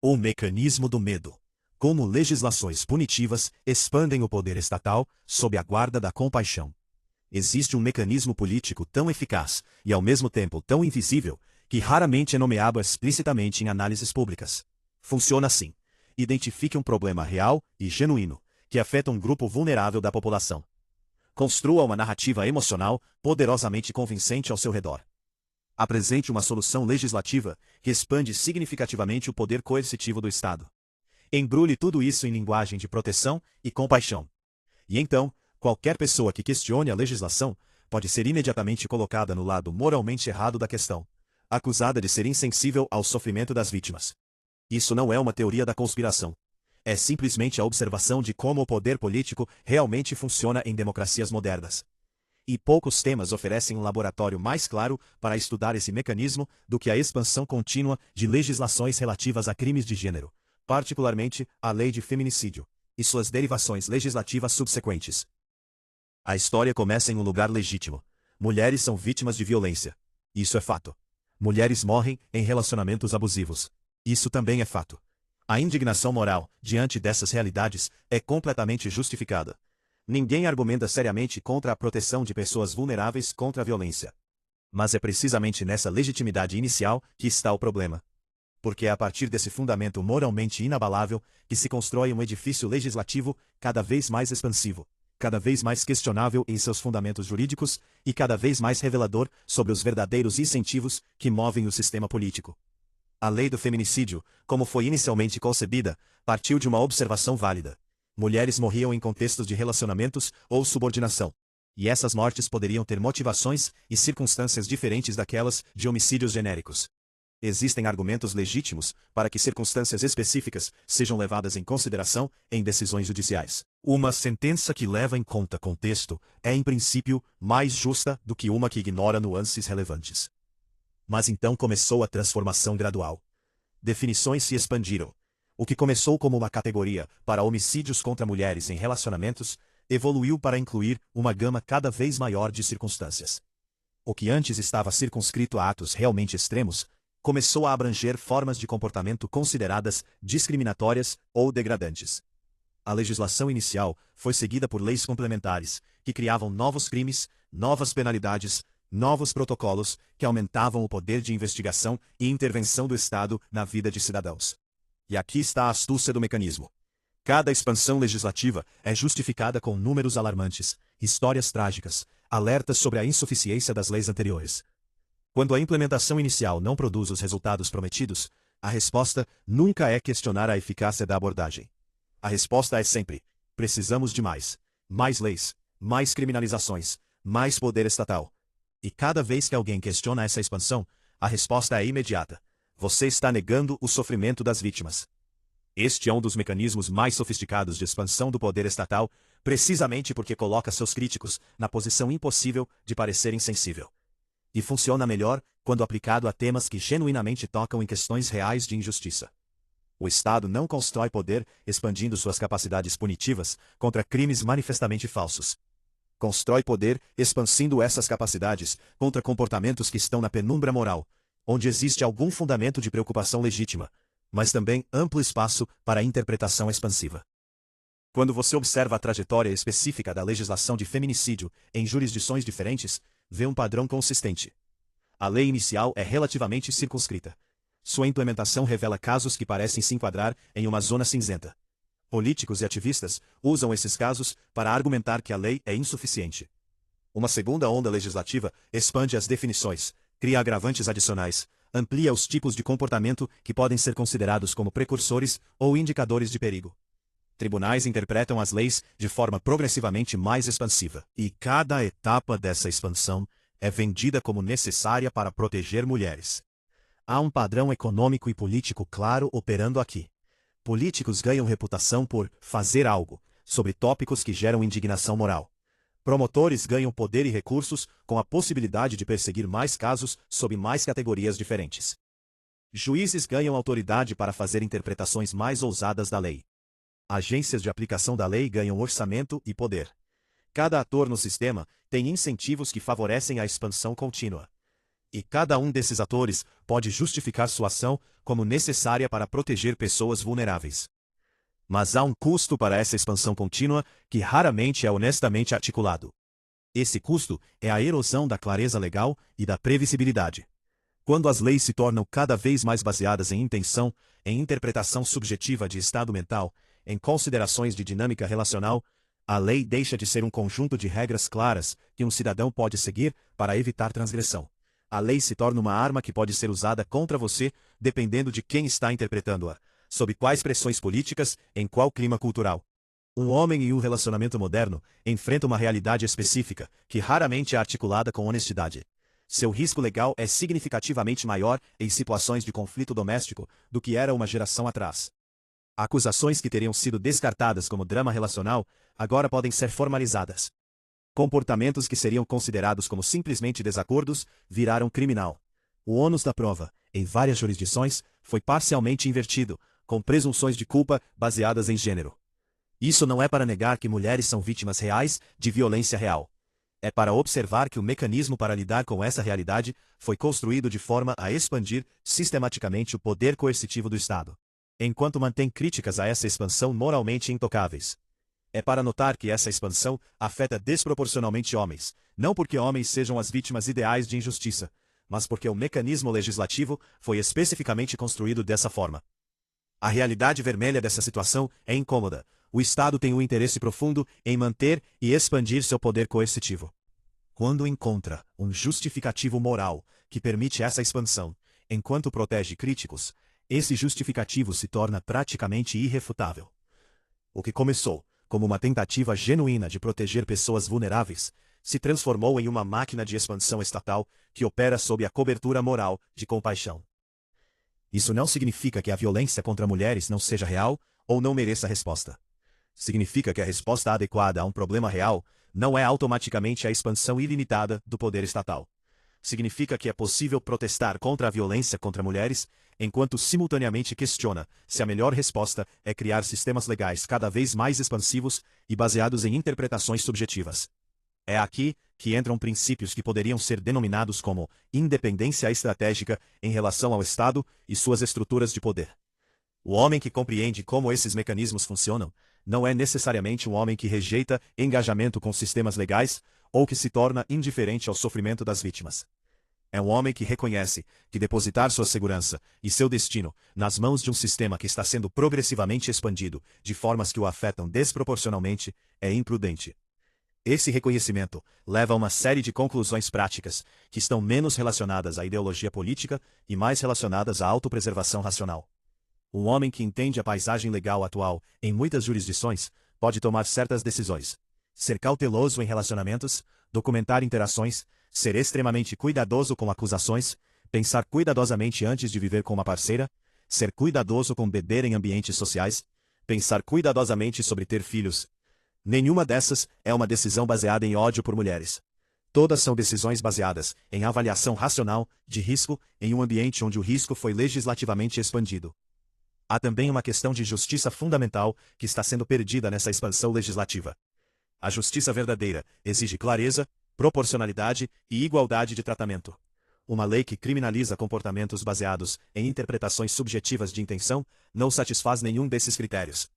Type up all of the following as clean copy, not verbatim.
O mecanismo do medo. Como legislações punitivas expandem o poder estatal sob a guarda da compaixão. Existe um mecanismo político tão eficaz e ao mesmo tempo tão invisível que raramente é nomeado explicitamente em análises públicas. Funciona assim. Identifique um problema real e genuíno que afeta um grupo vulnerável da população. Construa uma narrativa emocional poderosamente convincente ao seu redor. Apresente uma solução legislativa que expande significativamente o poder coercitivo do Estado. Embrulhe tudo isso em linguagem de proteção e compaixão. E então, qualquer pessoa que questione a legislação pode ser imediatamente colocada no lado moralmente errado da questão, acusada de ser insensível ao sofrimento das vítimas. Isso não é uma teoria da conspiração. É simplesmente a observação de como o poder político realmente funciona em democracias modernas. E poucos temas oferecem um laboratório mais claro para estudar esse mecanismo do que a expansão contínua de legislações relativas a crimes de gênero, particularmente a lei de feminicídio, e suas derivações legislativas subsequentes. A história começa em um lugar legítimo. Mulheres são vítimas de violência. Isso é fato. Mulheres morrem em relacionamentos abusivos. Isso também é fato. A indignação moral, diante dessas realidades, é completamente justificada. Ninguém argumenta seriamente contra a proteção de pessoas vulneráveis contra a violência. Mas é precisamente nessa legitimidade inicial que está o problema. Porque é a partir desse fundamento moralmente inabalável que se constrói um edifício legislativo cada vez mais expansivo, cada vez mais questionável em seus fundamentos jurídicos e cada vez mais revelador sobre os verdadeiros incentivos que movem o sistema político. A lei do feminicídio, como foi inicialmente concebida, partiu de uma observação válida. Mulheres morriam em contextos de relacionamentos ou subordinação. E essas mortes poderiam ter motivações e circunstâncias diferentes daquelas de homicídios genéricos. Existem argumentos legítimos para que circunstâncias específicas sejam levadas em consideração em decisões judiciais. Uma sentença que leva em conta contexto é, em princípio, mais justa do que uma que ignora nuances relevantes. Mas então começou a transformação gradual. Definições se expandiram. O que começou como uma categoria para homicídios contra mulheres em relacionamentos, evoluiu para incluir uma gama cada vez maior de circunstâncias. O que antes estava circunscrito a atos realmente extremos, começou a abranger formas de comportamento consideradas discriminatórias ou degradantes. A legislação inicial foi seguida por leis complementares, que criavam novos crimes, novas penalidades, novos protocolos que aumentavam o poder de investigação e intervenção do Estado na vida de cidadãos. E aqui está a astúcia do mecanismo. Cada expansão legislativa é justificada com números alarmantes, histórias trágicas, alertas sobre a insuficiência das leis anteriores. Quando a implementação inicial não produz os resultados prometidos, a resposta nunca é questionar a eficácia da abordagem. A resposta é sempre: precisamos de mais. Mais leis, mais criminalizações, mais poder estatal. E cada vez que alguém questiona essa expansão, a resposta é imediata: você está negando o sofrimento das vítimas. Este é um dos mecanismos mais sofisticados de expansão do poder estatal, precisamente porque coloca seus críticos na posição impossível de parecer insensível. E funciona melhor quando aplicado a temas que genuinamente tocam em questões reais de injustiça. O Estado não constrói poder expandindo suas capacidades punitivas contra crimes manifestamente falsos. Constrói poder expandindo essas capacidades contra comportamentos que estão na penumbra moral, onde existe algum fundamento de preocupação legítima, mas também amplo espaço para interpretação expansiva. Quando você observa a trajetória específica da legislação de feminicídio em jurisdições diferentes, vê um padrão consistente. A lei inicial é relativamente circunscrita. Sua implementação revela casos que parecem se enquadrar em uma zona cinzenta. Políticos e ativistas usam esses casos para argumentar que a lei é insuficiente. Uma segunda onda legislativa expande as definições, cria agravantes adicionais, amplia os tipos de comportamento que podem ser considerados como precursores ou indicadores de perigo. Tribunais interpretam as leis de forma progressivamente mais expansiva, e cada etapa dessa expansão é vendida como necessária para proteger mulheres. Há um padrão econômico e político claro operando aqui. Políticos ganham reputação por fazer algo sobre tópicos que geram indignação moral. Promotores ganham poder e recursos com a possibilidade de perseguir mais casos sob mais categorias diferentes. Juízes ganham autoridade para fazer interpretações mais ousadas da lei. Agências de aplicação da lei ganham orçamento e poder. Cada ator no sistema tem incentivos que favorecem a expansão contínua. E cada um desses atores pode justificar sua ação como necessária para proteger pessoas vulneráveis. Mas há um custo para essa expansão contínua que raramente é honestamente articulado. Esse custo é a erosão da clareza legal e da previsibilidade. Quando as leis se tornam cada vez mais baseadas em intenção, em interpretação subjetiva de estado mental, em considerações de dinâmica relacional, a lei deixa de ser um conjunto de regras claras que um cidadão pode seguir para evitar transgressão. A lei se torna uma arma que pode ser usada contra você, dependendo de quem está interpretando-a, sob quais pressões políticas, em qual clima cultural. Um homem em um relacionamento moderno enfrenta uma realidade específica, que raramente é articulada com honestidade. Seu risco legal é significativamente maior em situações de conflito doméstico do que era uma geração atrás. Acusações que teriam sido descartadas como drama relacional agora podem ser formalizadas. Comportamentos que seriam considerados como simplesmente desacordos viraram criminal. O ônus da prova, em várias jurisdições, foi parcialmente invertido, com presunções de culpa baseadas em gênero. Isso não é para negar que mulheres são vítimas reais de violência real. É para observar que o mecanismo para lidar com essa realidade foi construído de forma a expandir sistematicamente o poder coercitivo do Estado, enquanto mantém críticas a essa expansão moralmente intocáveis. É para notar que essa expansão afeta desproporcionalmente homens, não porque homens sejam as vítimas ideais de injustiça, mas porque o mecanismo legislativo foi especificamente construído dessa forma. A realidade vermelha dessa situação é incômoda. O Estado tem um interesse profundo em manter e expandir seu poder coercitivo. Quando encontra um justificativo moral que permite essa expansão, enquanto protege críticos, esse justificativo se torna praticamente irrefutável. O que começou como uma tentativa genuína de proteger pessoas vulneráveis, se transformou em uma máquina de expansão estatal que opera sob a cobertura moral de compaixão. Isso não significa que a violência contra mulheres não seja real ou não mereça resposta. Significa que a resposta adequada a um problema real não é automaticamente a expansão ilimitada do poder estatal. Significa que é possível protestar contra a violência contra mulheres, enquanto simultaneamente questiona se a melhor resposta é criar sistemas legais cada vez mais expansivos e baseados em interpretações subjetivas. É aqui que entram princípios que poderiam ser denominados como independência estratégica em relação ao Estado e suas estruturas de poder. O homem que compreende como esses mecanismos funcionam não é necessariamente um homem que rejeita engajamento com sistemas legais ou que se torna indiferente ao sofrimento das vítimas. É um homem que reconhece que depositar sua segurança e seu destino nas mãos de um sistema que está sendo progressivamente expandido de formas que o afetam desproporcionalmente é imprudente. Esse reconhecimento leva a uma série de conclusões práticas que estão menos relacionadas à ideologia política e mais relacionadas à autopreservação racional. Um homem que entende a paisagem legal atual em muitas jurisdições pode tomar certas decisões. Ser cauteloso em relacionamentos, documentar interações, ser extremamente cuidadoso com acusações, pensar cuidadosamente antes de viver com uma parceira, ser cuidadoso com beber em ambientes sociais, pensar cuidadosamente sobre ter filhos. Nenhuma dessas é uma decisão baseada em ódio por mulheres. Todas são decisões baseadas em avaliação racional de risco em um ambiente onde o risco foi legislativamente expandido. Há também uma questão de justiça fundamental que está sendo perdida nessa expansão legislativa. A justiça verdadeira exige clareza, proporcionalidade e igualdade de tratamento. Uma lei que criminaliza comportamentos baseados em interpretações subjetivas de intenção não satisfaz nenhum desses critérios.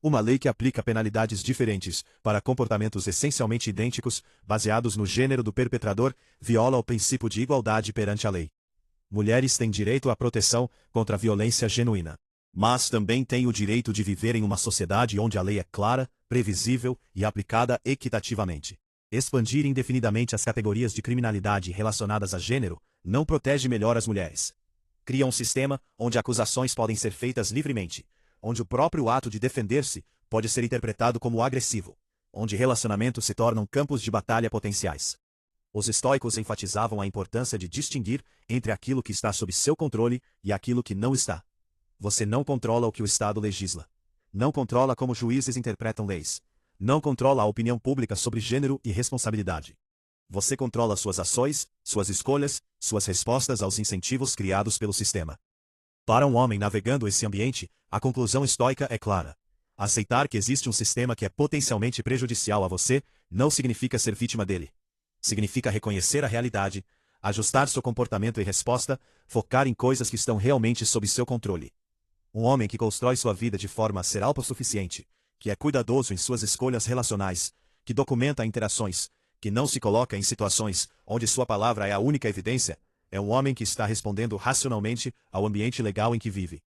Uma lei que aplica penalidades diferentes para comportamentos essencialmente idênticos, baseados no gênero do perpetrador, viola o princípio de igualdade perante a lei. Mulheres têm direito à proteção contra a violência genuína, mas também têm o direito de viver em uma sociedade onde a lei é clara, previsível e aplicada equitativamente. Expandir indefinidamente as categorias de criminalidade relacionadas a gênero não protege melhor as mulheres. Cria um sistema onde acusações podem ser feitas livremente, onde o próprio ato de defender-se pode ser interpretado como agressivo, onde relacionamentos se tornam campos de batalha potenciais. Os estoicos enfatizavam a importância de distinguir entre aquilo que está sob seu controle e aquilo que não está. Você não controla o que o Estado legisla. Não controla como juízes interpretam leis. Não controla a opinião pública sobre gênero e responsabilidade. Você controla suas ações, suas escolhas, suas respostas aos incentivos criados pelo sistema. Para um homem navegando esse ambiente, a conclusão estoica é clara. Aceitar que existe um sistema que é potencialmente prejudicial a você não significa ser vítima dele. Significa reconhecer a realidade, ajustar seu comportamento e resposta, focar em coisas que estão realmente sob seu controle. Um homem que constrói sua vida de forma a ser autossuficiente, que é cuidadoso em suas escolhas relacionais, que documenta interações, que não se coloca em situações onde sua palavra é a única evidência, é um homem que está respondendo racionalmente ao ambiente legal em que vive.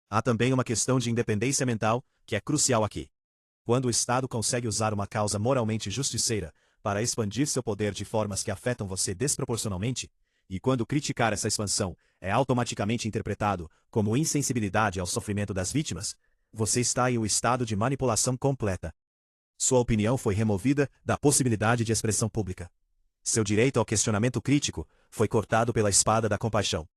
Há também uma questão de independência mental, que é crucial aqui. Quando o Estado consegue usar uma causa moralmente justiceira para expandir seu poder de formas que afetam você desproporcionalmente, e quando criticar essa expansão é automaticamente interpretado como insensibilidade ao sofrimento das vítimas, você está em um estado de manipulação completa. Sua opinião foi removida da possibilidade de expressão pública. Seu direito ao questionamento crítico foi cortado pela espada da compaixão.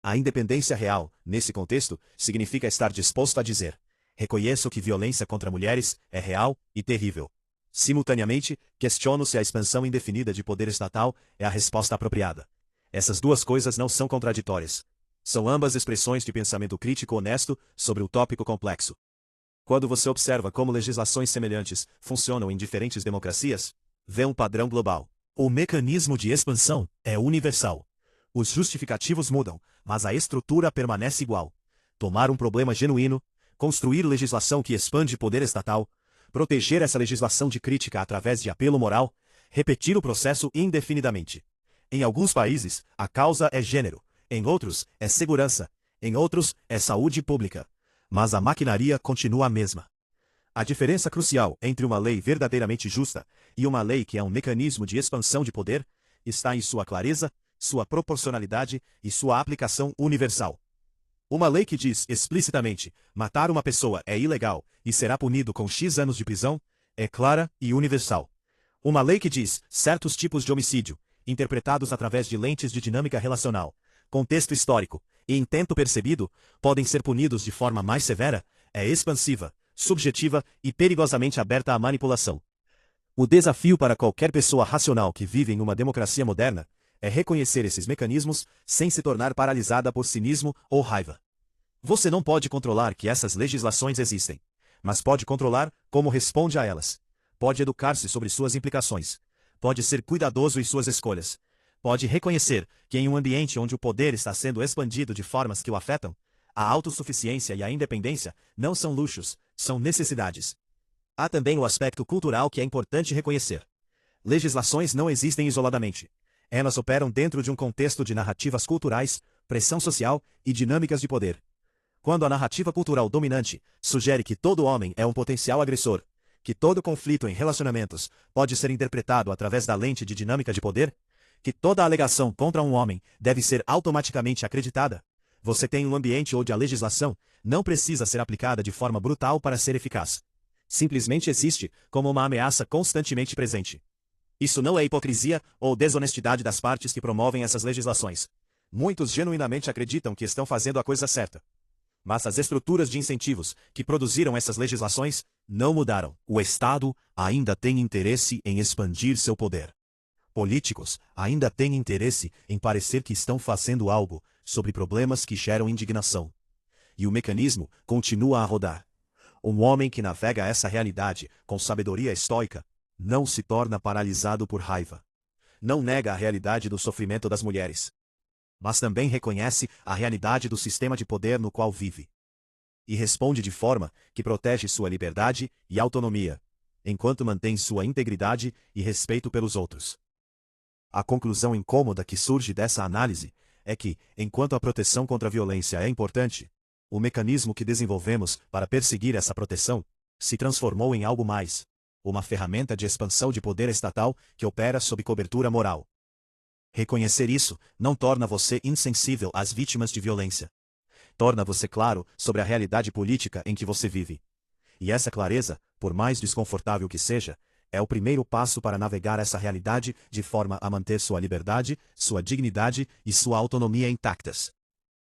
A independência real, nesse contexto, significa estar disposto a dizer: reconheço que violência contra mulheres é real e terrível. Simultaneamente, questiono se a expansão indefinida de poder estatal é a resposta apropriada. Essas duas coisas não são contraditórias. São ambas expressões de pensamento crítico honesto sobre o tópico complexo. Quando você observa como legislações semelhantes funcionam em diferentes democracias, vê um padrão global. O mecanismo de expansão é universal. Os justificativos mudam, mas a estrutura permanece igual. Tomar um problema genuíno, construir legislação que expande poder estatal, proteger essa legislação de crítica através de apelo moral, repetir o processo indefinidamente. Em alguns países, a causa é gênero, em outros, é segurança, em outros, é saúde pública. Mas a maquinaria continua a mesma. A diferença crucial entre uma lei verdadeiramente justa e uma lei que é um mecanismo de expansão de poder está em sua clareza, sua proporcionalidade e sua aplicação universal. Uma lei que diz explicitamente: matar uma pessoa é ilegal e será punido com X anos de prisão, é clara e universal. Uma lei que diz certos tipos de homicídio, interpretados através de lentes de dinâmica relacional, contexto histórico e intento percebido, podem ser punidos de forma mais severa, é expansiva, subjetiva e perigosamente aberta à manipulação. O desafio para qualquer pessoa racional que vive em uma democracia moderna é reconhecer esses mecanismos sem se tornar paralisada por cinismo ou raiva. Você não pode controlar que essas legislações existem, mas pode controlar como responde a elas. Pode educar-se sobre suas implicações. Pode ser cuidadoso em suas escolhas. Pode reconhecer que em um ambiente onde o poder está sendo expandido de formas que o afetam, a autossuficiência e a independência não são luxos, são necessidades. Há também o aspecto cultural que é importante reconhecer. Legislações não existem isoladamente. Elas operam dentro de um contexto de narrativas culturais, pressão social e dinâmicas de poder. Quando a narrativa cultural dominante sugere que todo homem é um potencial agressor, que todo conflito em relacionamentos pode ser interpretado através da lente de dinâmica de poder, que toda alegação contra um homem deve ser automaticamente acreditada, você tem um ambiente onde a legislação não precisa ser aplicada de forma brutal para ser eficaz. Simplesmente existe como uma ameaça constantemente presente. Isso não é hipocrisia ou desonestidade das partes que promovem essas legislações. Muitos genuinamente acreditam que estão fazendo a coisa certa. Mas as estruturas de incentivos que produziram essas legislações não mudaram. O Estado ainda tem interesse em expandir seu poder. Políticos ainda têm interesse em parecer que estão fazendo algo sobre problemas que geram indignação. E o mecanismo continua a rodar. Um homem que navega essa realidade com sabedoria estoica não se torna paralisado por raiva. Não nega a realidade do sofrimento das mulheres. Mas também reconhece a realidade do sistema de poder no qual vive. E responde de forma que protege sua liberdade e autonomia, enquanto mantém sua integridade e respeito pelos outros. A conclusão incômoda que surge dessa análise é que, enquanto a proteção contra a violência é importante, o mecanismo que desenvolvemos para perseguir essa proteção se transformou em algo mais, uma ferramenta de expansão de poder estatal que opera sob cobertura moral. Reconhecer isso não torna você insensível às vítimas de violência. Torna você claro sobre a realidade política em que você vive. E essa clareza, por mais desconfortável que seja, é o primeiro passo para navegar essa realidade de forma a manter sua liberdade, sua dignidade e sua autonomia intactas.